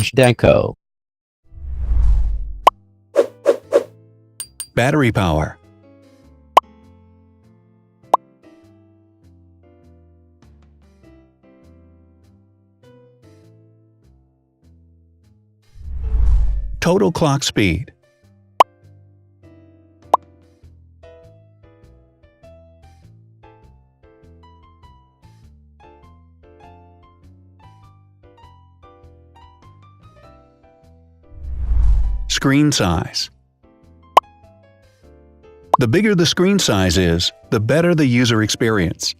Zhdanko. Battery power. Total clock speed. Screen size. The bigger the screen size is, the better the user experience.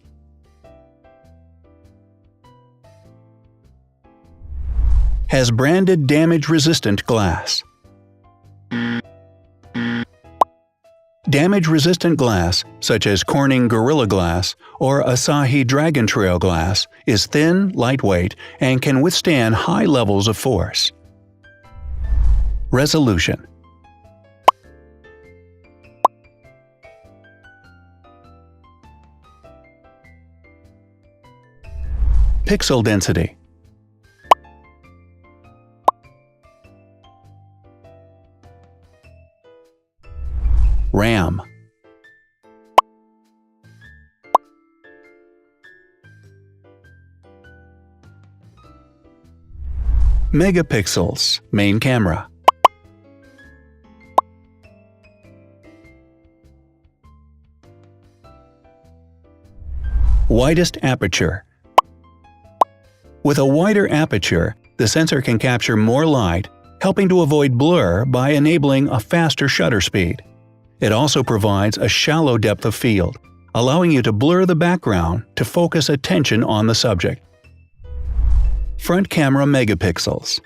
Has branded damage-resistant glass. Damage-resistant glass, such as Corning Gorilla Glass or Asahi Dragon Trail glass, is thin, lightweight, and can withstand high levels of force. Resolution. Pixel density. RAM. Megapixels, main camera. Widest aperture. With a wider aperture, the sensor can capture more light, helping to avoid blur by enabling a faster shutter speed. It also provides a shallow depth of field, allowing you to blur the background to focus attention on the subject. Front camera megapixels.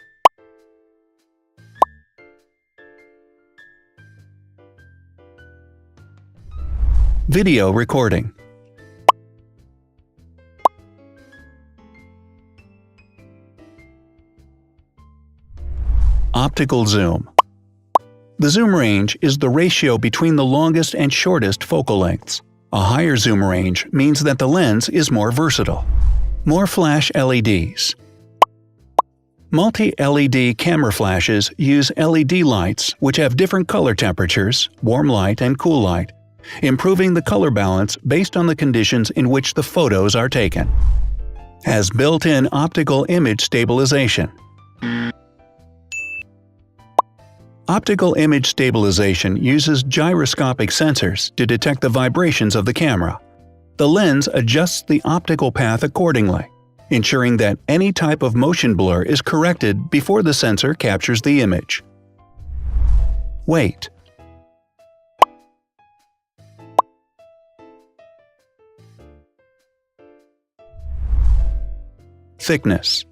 Video recording. Optical zoom. The zoom range is the ratio between the longest and shortest focal lengths. A higher zoom range means that the lens is more versatile. More flash LEDs. Multi-LED camera flashes use LED lights which have different color temperatures, warm light and cool light, improving the color balance based on the conditions in which the photos are taken. Has built-in optical image stabilization. Optical image stabilization uses gyroscopic sensors to detect the vibrations of the camera. The lens adjusts the optical path accordingly, ensuring that any type of motion blur is corrected before the sensor captures the image. Weight. Thickness.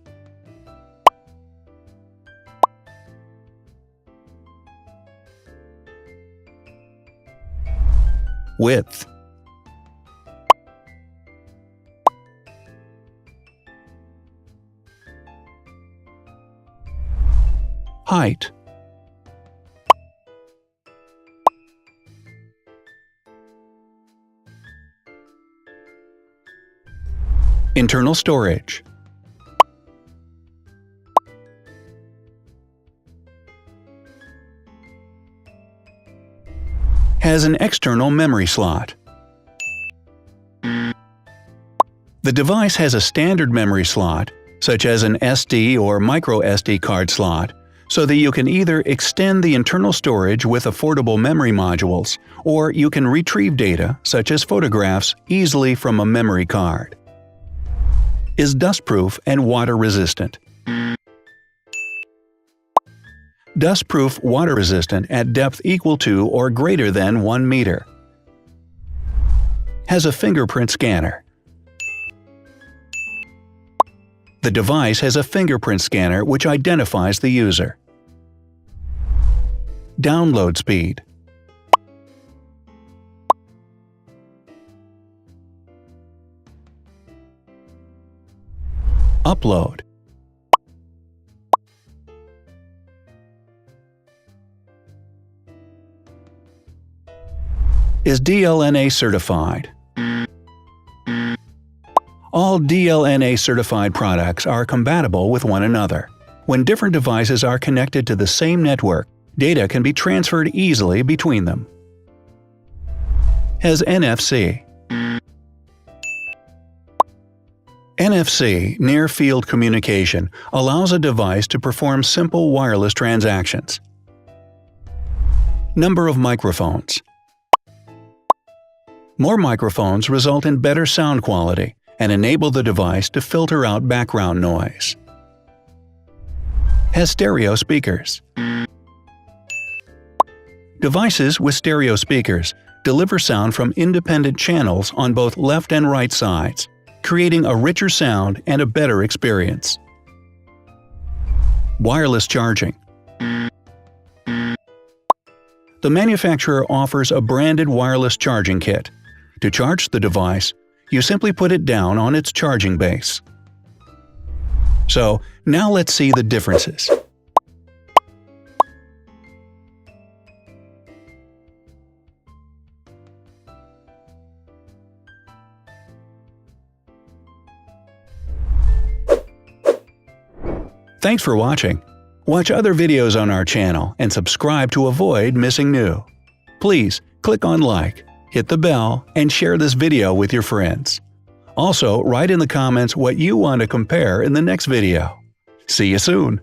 Width. Height. Internal storage. Has an external memory slot. The device has a standard memory slot, such as an SD or micro SD card slot, so that you can either extend the internal storage with affordable memory modules, or you can retrieve data, such as photographs, easily from a memory card. Is dustproof and water-resistant. Dustproof water-resistant at depth equal to or greater than 1 meter. Has a fingerprint scanner. The device has a fingerprint scanner which identifies the user. Download speed. Upload. Is DLNA certified. All DLNA certified products are compatible with one another. When different devices are connected to the same network, data can be transferred easily between them. Has NFC. NFC, Near Field Communication, allows a device to perform simple wireless transactions. Number of microphones. More microphones result in better sound quality and enable the device to filter out background noise. Has stereo speakers. Devices with stereo speakers deliver sound from independent channels on both left and right sides, creating a richer sound and a better experience. Wireless charging. The manufacturer offers a branded wireless charging kit. To charge the device, you simply put it down on its charging base. So, now let's see the differences. Thanks for watching. Watch other videos on our channel and subscribe to avoid missing new. Please click on like, hit the bell, and share this video with your friends. Also, write in the comments what you want to compare in the next video. See you soon!